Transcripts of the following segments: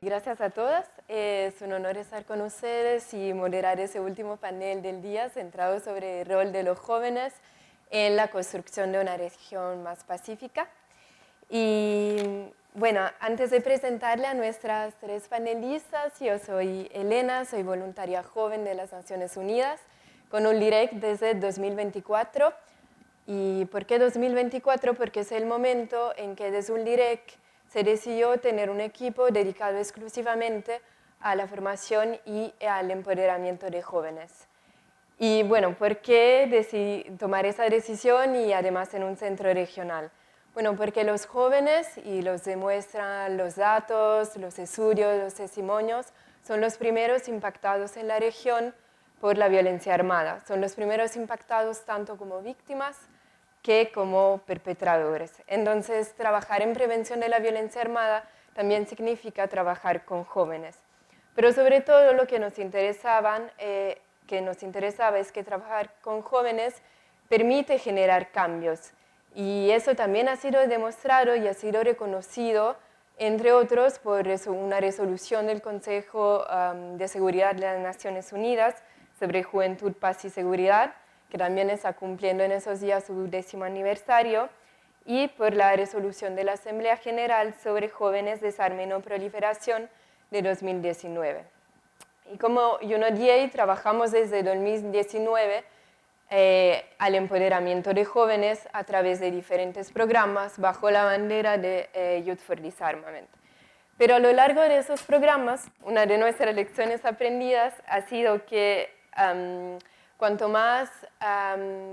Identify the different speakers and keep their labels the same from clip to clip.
Speaker 1: Gracias a todas. Es un honor estar con ustedes y moderar ese último panel del día centrado sobre el rol de los jóvenes en la construcción de una región más pacífica. Y bueno, antes de presentarle a nuestras tres panelistas, yo soy Elena, soy voluntaria joven de las Naciones Unidas, con un LIREC desde 2024. ¿Y por qué 2024? Porque es el momento en que desde un LIREC se decidió tener un equipo dedicado exclusivamente a la formación y al empoderamiento de jóvenes. Y bueno, ¿por qué tomar esa decisión y además en un centro regional? Bueno, porque los jóvenes, y los demuestran los datos, los estudios, los testimonios, son los primeros impactados en la región por la violencia armada. Son los primeros impactados tanto como víctimas que como perpetradores. Entonces, trabajar en prevención de la violencia armada también significa trabajar con jóvenes. Pero sobre todo lo que nos interesaba es que trabajar con jóvenes permite generar cambios. Y eso también ha sido demostrado y ha sido reconocido, entre otros, por una resolución del Consejo de Seguridad de las Naciones Unidas sobre Juventud, Paz y Seguridad, que también está cumpliendo en esos días su 10º aniversario, y por la resolución de la Asamblea General sobre Jóvenes, Desarme y No Proliferación de 2019. Y como UNODA trabajamos desde 2019 al empoderamiento de jóvenes a través de diferentes programas bajo la bandera de Youth for Disarmament. Pero a lo largo de esos programas, una de nuestras lecciones aprendidas ha sido que cuanto más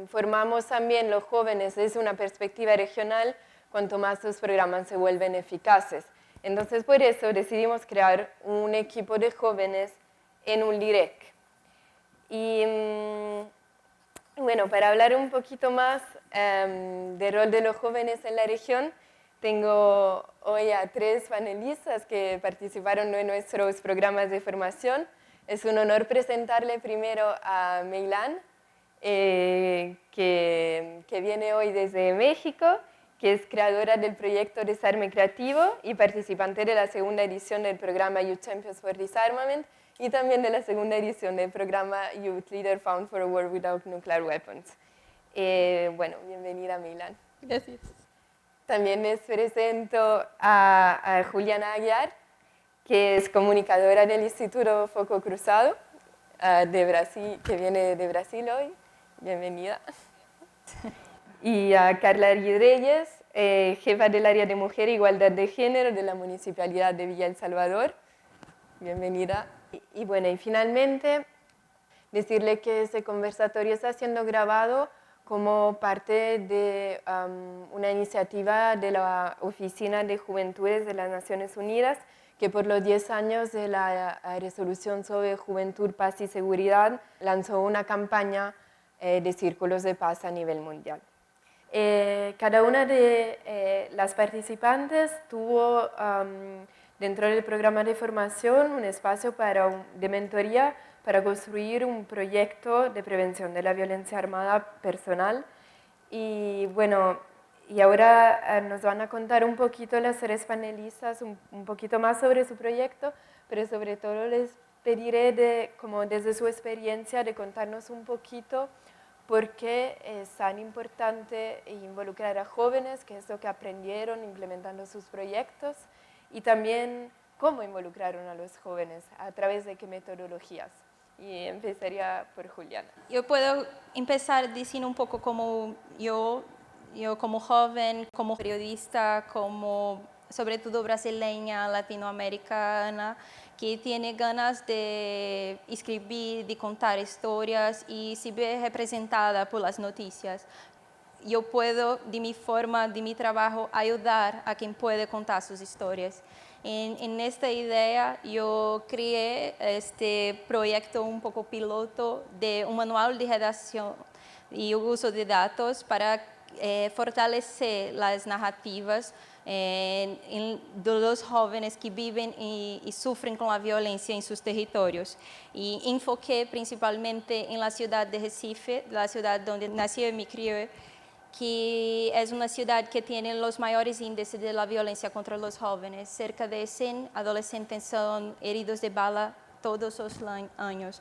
Speaker 1: formamos también los jóvenes desde una perspectiva regional, cuanto más los programas se vuelven eficaces. Entonces, por eso decidimos crear un equipo de jóvenes en un LIREC. Y bueno, para hablar un poquito más del rol de los jóvenes en la región, tengo hoy a tres panelistas que participaron en nuestros programas de formación. Es un honor presentarle primero a Meilán, que viene hoy desde México, que es creadora del proyecto Desarme Creativo y participante de la segunda edición del programa Youth Champions for Disarmament y también de la segunda edición del programa Youth Leader Found for a World Without Nuclear Weapons. Bueno, bienvenida, Meilán.
Speaker 2: Gracias.
Speaker 1: También les presento a Juliana Aguiar, que es comunicadora del Instituto Foco Cruzado de Brasil, que viene de Brasil hoy. Bienvenida. Y a Carla Reyes, jefa del área de Mujer e Igualdad de Género de la Municipalidad de Villa El Salvador. Bienvenida. Y bueno, y finalmente, decirle que este conversatorio está siendo grabado como parte de una iniciativa de la Oficina de Juventudes de las Naciones Unidas, que por los 10 años de la resolución sobre juventud, paz y seguridad lanzó una campaña de círculos de paz a nivel mundial. Cada una de las participantes tuvo dentro del programa de formación un espacio de mentoría para construir un proyecto de prevención de la violencia armada personal. Y bueno, y ahora nos van a contar un poquito las tres panelistas, un poquito más sobre su proyecto, pero sobre todo les pediré como desde su experiencia de contarnos un poquito por qué es tan importante involucrar a jóvenes, qué es lo que aprendieron implementando sus proyectos, y también cómo involucraron a los jóvenes, a través de qué metodologías. Y empezaría por Juliana.
Speaker 2: Yo puedo empezar diciendo un poco como yo como joven, como periodista, como sobre todo brasileña, latinoamericana, que tiene ganas de escribir, de contar historias y se ve representada por las noticias. Yo puedo, de mi forma, de mi trabajo, ayudar a quien puede contar sus historias. En esta idea yo creé este proyecto un poco piloto de un manual de redacción y uso de datos para fortalecer las narrativas de los jóvenes que viven y sufren con la violencia en sus territorios. Y enfoqué principalmente en la ciudad de Recife, la ciudad donde nací y me crié, que es una ciudad que tiene los mayores índices de la violencia contra los jóvenes. Cerca de 100 adolescentes son heridos de bala todos los años.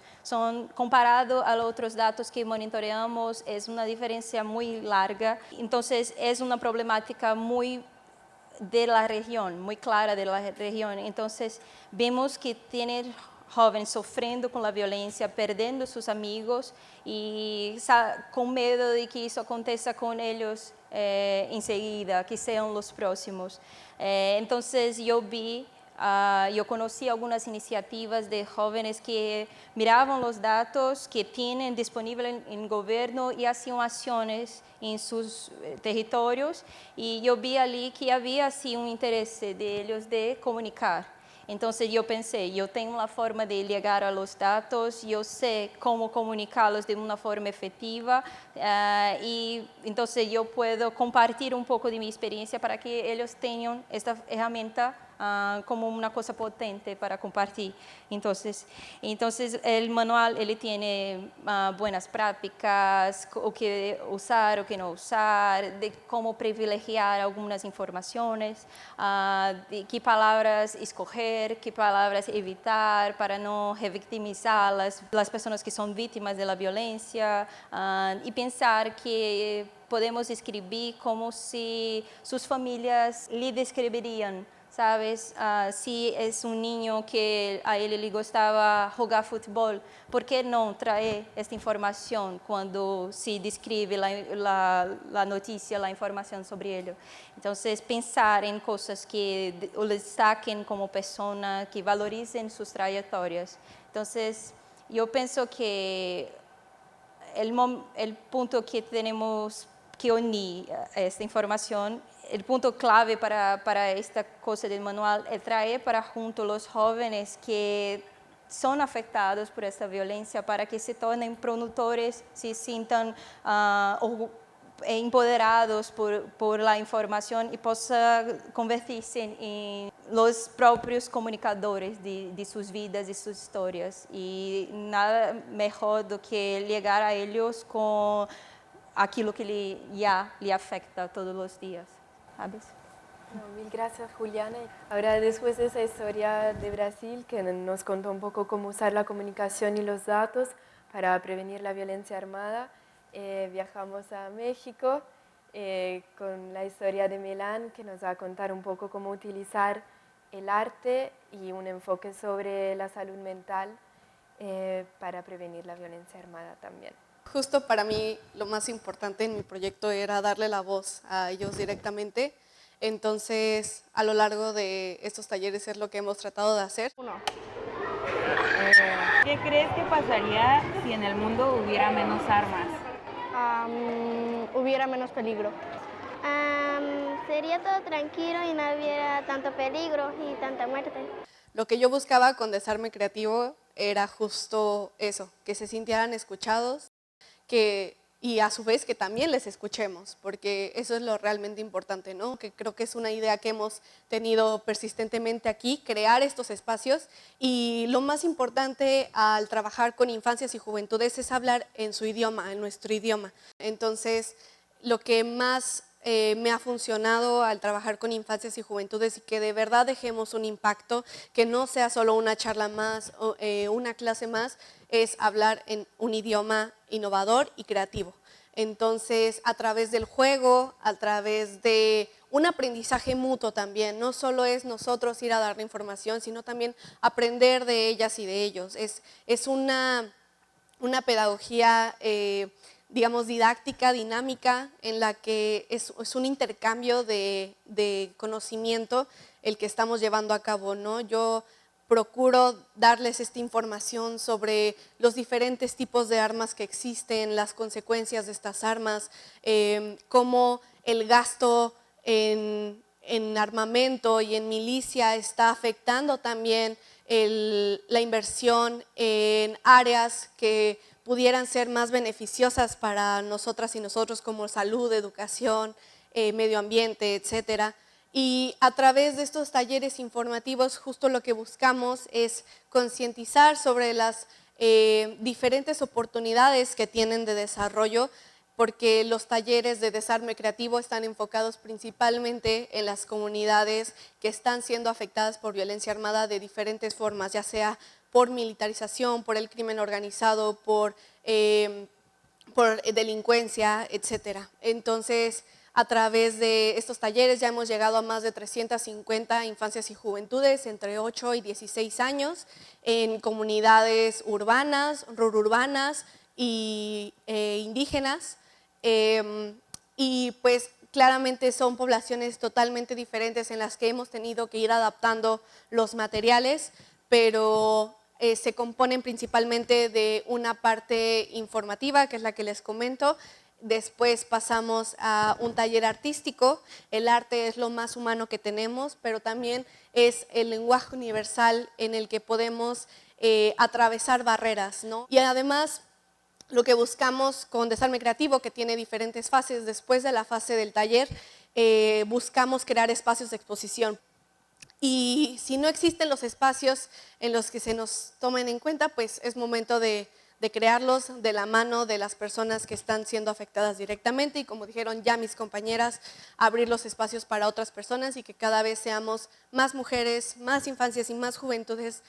Speaker 2: Comparado a los otros datos que monitoreamos, es una diferencia muy larga. Entonces, es una problemática muy de la región, muy clara de la región. Entonces, vemos que tiene jóvenes sofrendo com a violência, perdendo seus amigos e com medo de que isso aconteça com eles em seguida, que sejam os próximos. Então, eu conheci algumas iniciativas de jovens que miravam os dados que tinham disponíveis em governo e faziam ações em seus territórios, e eu vi ali que havia assim interesse deles de comunicar. Então, eu pensei, eu tenho uma forma de chegar a los dados, eu sei como comunicá-los de uma forma efetiva e então eu posso compartilhar um pouco de minha experiência para que eles tenham esta ferramenta como uma coisa potente para compartilhar. Então, o manual ele tem boas práticas, o que usar, o que não usar, de como privilegiar algumas informações, de que palavras escolher, que palavras evitar para não revictimizar as pessoas que são vítimas da violência e pensar que podemos escrever como se suas famílias lhe descreveriam. Sabes, se é niño que a ele lhe gostava jogar futebol, por que não trazer esta informação quando se descreve a notícia, a informação sobre ele? Então, pensar em coisas que o destaquem como pessoa, que valorizem suas trajetórias. Então, eu penso que o ponto que temos que unir esta informação, o ponto clave para esta coisa do manual é trazer para junto os jovens que são afetados por esta violência para que se tornem produtores, se sintam empoderados por la informação e possam convertir-se em os próprios comunicadores de suas vidas e suas histórias. E nada melhor do que chegar a eles com aquilo que lhe afecta todos os dias, ¿sabes?
Speaker 1: Mil gracias, Juliana. Ahora, después de esa historia de Brasil, que nos contó un poco cómo usar la comunicación y los datos para prevenir la violencia armada, viajamos a México con la historia de Milán, que nos va a contar un poco cómo utilizar el arte y un enfoque sobre la salud mental para prevenir la violencia armada también.
Speaker 3: Justo para mí lo más importante en mi proyecto era darle la voz a ellos directamente. Entonces, a lo largo de estos talleres es lo que hemos tratado de hacer.
Speaker 4: ¿Qué crees que pasaría si en el mundo hubiera menos armas?
Speaker 5: Hubiera menos peligro. Sería todo tranquilo y no hubiera tanto peligro y tanta muerte.
Speaker 3: Lo que yo buscaba con Desarme Creativo era justo eso, que se sintieran escuchados, y a su vez que también les escuchemos, porque eso es lo realmente importante, ¿no? Que creo que es una idea que hemos tenido persistentemente aquí, crear estos espacios, y lo más importante al trabajar con infancias y juventudes es hablar en su idioma, en nuestro idioma. Entonces, lo que más me ha funcionado al trabajar con infancias y juventudes y que de verdad dejemos un impacto, que no sea solo una charla más, una clase más, es hablar en un idioma innovador y creativo. Entonces, a través del juego, a través de un aprendizaje mutuo también, no solo es nosotros ir a dar la información, sino también aprender de ellas y de ellos. Es una pedagogía digamos, didáctica, dinámica, en la que es un intercambio de conocimiento el que estamos llevando a cabo, ¿no? Yo procuro darles esta información sobre los diferentes tipos de armas que existen, las consecuencias de estas armas, cómo el gasto en armamento y en milicia está afectando también la inversión en áreas que pudieran ser más beneficiosas para nosotras y nosotros como salud, educación, medio ambiente, etcétera. Y a través de estos talleres informativos justo lo que buscamos es concientizar sobre las diferentes oportunidades que tienen de desarrollo, porque los talleres de desarme creativo están enfocados principalmente en las comunidades que están siendo afectadas por violencia armada de diferentes formas, ya sea por militarización, por el crimen organizado, por delincuencia, etc. Entonces, a través de estos talleres ya hemos llegado a más de 350 infancias y juventudes entre 8 y 16 años en comunidades urbanas, rururbanas y indígenas. Y pues claramente son poblaciones totalmente diferentes en las que hemos tenido que ir adaptando los materiales, pero se componen principalmente de una parte informativa, que es la que les comento. Después pasamos a un taller artístico. El arte es lo más humano que tenemos, pero también es el lenguaje universal en el que podemos atravesar barreras, ¿no? Y además, lo que buscamos con Desarme Creativo, que tiene diferentes fases, después de la fase del taller, buscamos crear espacios de exposición. Y si no existen los espacios en los que se nos tomen en cuenta, pues es momento de crearlos de la mano de las personas que están siendo afectadas directamente y, como dijeron ya mis compañeras, abrir los espacios para otras personas y que cada vez seamos más mujeres, más infancias y más juventudes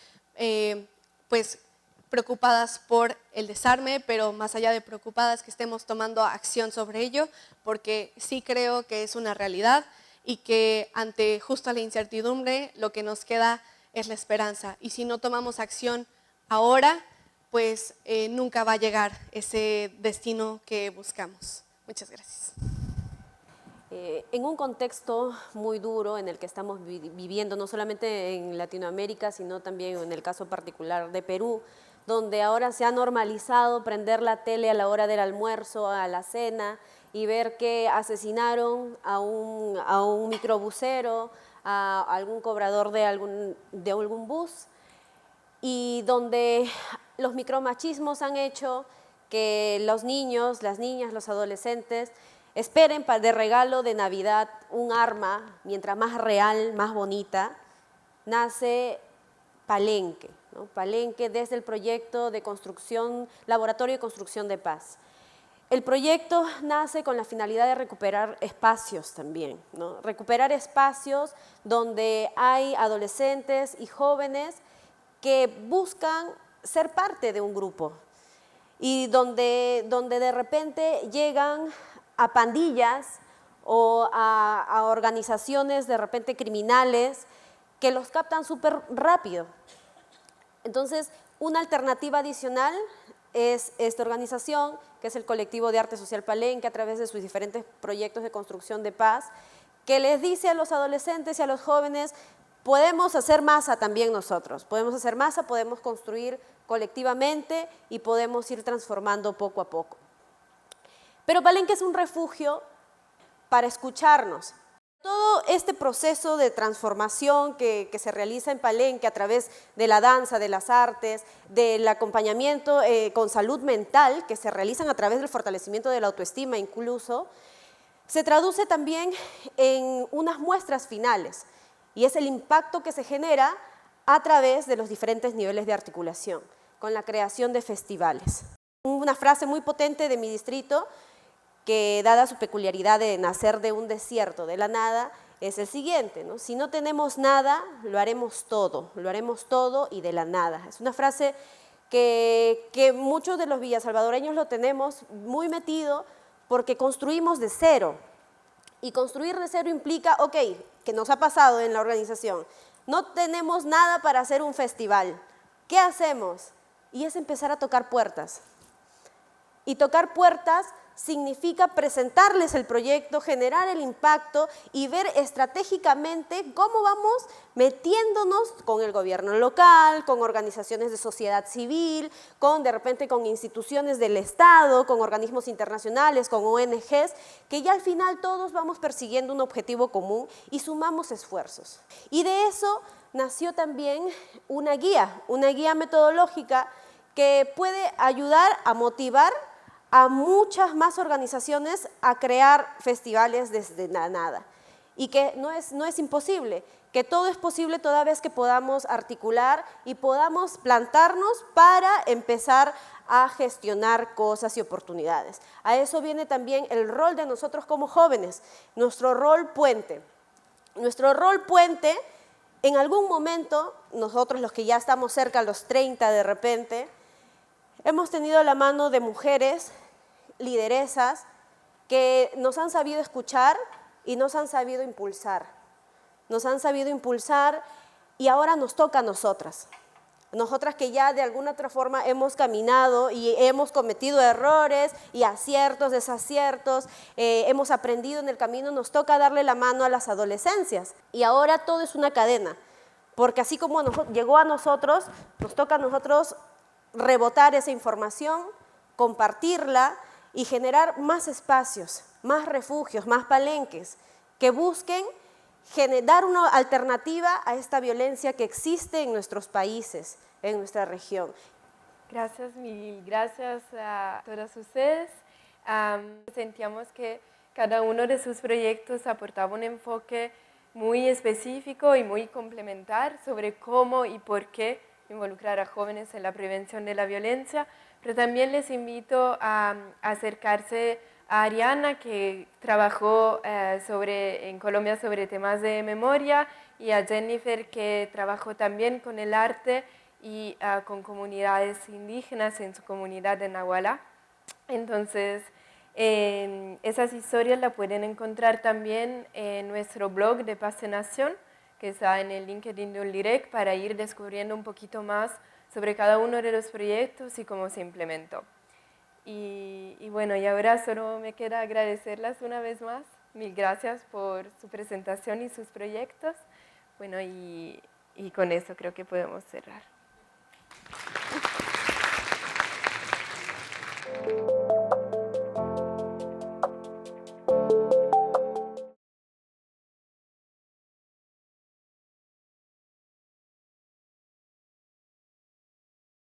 Speaker 3: pues preocupadas por el desarme, pero más allá de preocupadas, que estemos tomando acción sobre ello, porque sí creo que es una realidad y que ante justo la incertidumbre lo que nos queda es la esperanza. Y si no tomamos acción ahora, pues nunca va a llegar ese destino que buscamos. Muchas gracias.
Speaker 6: En un contexto muy duro en el que estamos viviendo, no solamente en Latinoamérica, sino también en el caso particular de Perú, donde ahora se ha normalizado prender la tele a la hora del almuerzo, a la cena, y ver que asesinaron a un microbusero, a algún cobrador de algún bus, y donde los micromachismos han hecho que los niños, las niñas, los adolescentes esperen de regalo de Navidad un arma, mientras más real, más bonita, nace Palenque, ¿no? Palenque desde el proyecto de construcción, Laboratorio de Construcción de Paz. El proyecto nace con la finalidad de recuperar espacios también, ¿no? Recuperar espacios donde hay adolescentes y jóvenes que buscan ser parte de un grupo y donde de repente llegan a pandillas o a organizaciones de repente criminales que los captan súper rápido. Entonces, una alternativa adicional es esta organización, que es el Colectivo de Arte Social Palenque, a través de sus diferentes proyectos de construcción de paz, que les dice a los adolescentes y a los jóvenes: podemos hacer masa también nosotros, podemos hacer masa, podemos construir colectivamente y podemos ir transformando poco a poco. Pero Palenque es un refugio para escucharnos. Todo este proceso de transformación que se realiza en Palenque a través de la danza, de las artes, del acompañamiento con salud mental, que se realizan a través del fortalecimiento de la autoestima incluso, se traduce también en unas muestras finales, y es el impacto que se genera a través de los diferentes niveles de articulación, con la creación de festivales. Una frase muy potente de mi distrito, que dada su peculiaridad de nacer de un desierto, de la nada, es el siguiente, ¿no? Si no tenemos nada, lo haremos todo y de la nada. Es una frase que muchos de los villasalvadoreños lo tenemos muy metido porque construimos de cero. Y construir de cero implica, ok, que nos ha pasado en la organización, no tenemos nada para hacer un festival, ¿qué hacemos? Y es empezar a tocar puertas. Y tocar puertas significa presentarles el proyecto, generar el impacto y ver estratégicamente cómo vamos metiéndonos con el gobierno local, con organizaciones de sociedad civil, de repente con instituciones del Estado, con organismos internacionales, con ONGs, que ya al final todos vamos persiguiendo un objetivo común y sumamos esfuerzos. Y de eso nació también una guía metodológica que puede ayudar a motivar a muchas más organizaciones a crear festivales desde la nada. y que no es imposible, que todo es posible toda vez que podamos articular y podamos plantarnos para empezar a gestionar cosas y oportunidades. A eso viene también el rol de nosotros como jóvenes, nuestro rol puente. Nuestro rol puente, en algún momento, nosotros los que ya estamos cerca a los 30 de repente, hemos tenido la mano de mujeres, lideresas, que nos han sabido escuchar y nos han sabido impulsar. Nos han sabido impulsar y ahora nos toca a nosotras. Nosotras que ya de alguna otra forma hemos caminado y hemos cometido errores y aciertos, desaciertos, hemos aprendido en el camino, nos toca darle la mano a las adolescencias. Y ahora todo es una cadena, porque así como llegó a nosotros, nos toca a nosotros rebotar esa información, compartirla y generar más espacios, más refugios, más palenques que busquen dar una alternativa a esta violencia que existe en nuestros países, en nuestra región.
Speaker 1: Gracias, mil gracias a todas ustedes. Sentíamos que cada uno de sus proyectos aportaba un enfoque muy específico y muy complementar sobre cómo y por qué involucrar a jóvenes en la prevención de la violencia, pero también les invito a acercarse a Ariana, que trabajó en Colombia sobre temas de memoria, y a Jennifer, que trabajó también con el arte y con comunidades indígenas en su comunidad de Nahualá. Entonces, esas historias las pueden encontrar también en nuestro blog de Paz en Acción, que está en el LinkedIn de Unlirec, para ir descubriendo un poquito más sobre cada uno de los proyectos y cómo se implementó. Y bueno, y ahora solo me queda agradecerlas una vez más. Mil gracias por su presentación y sus proyectos. Bueno, y con eso creo que podemos cerrar.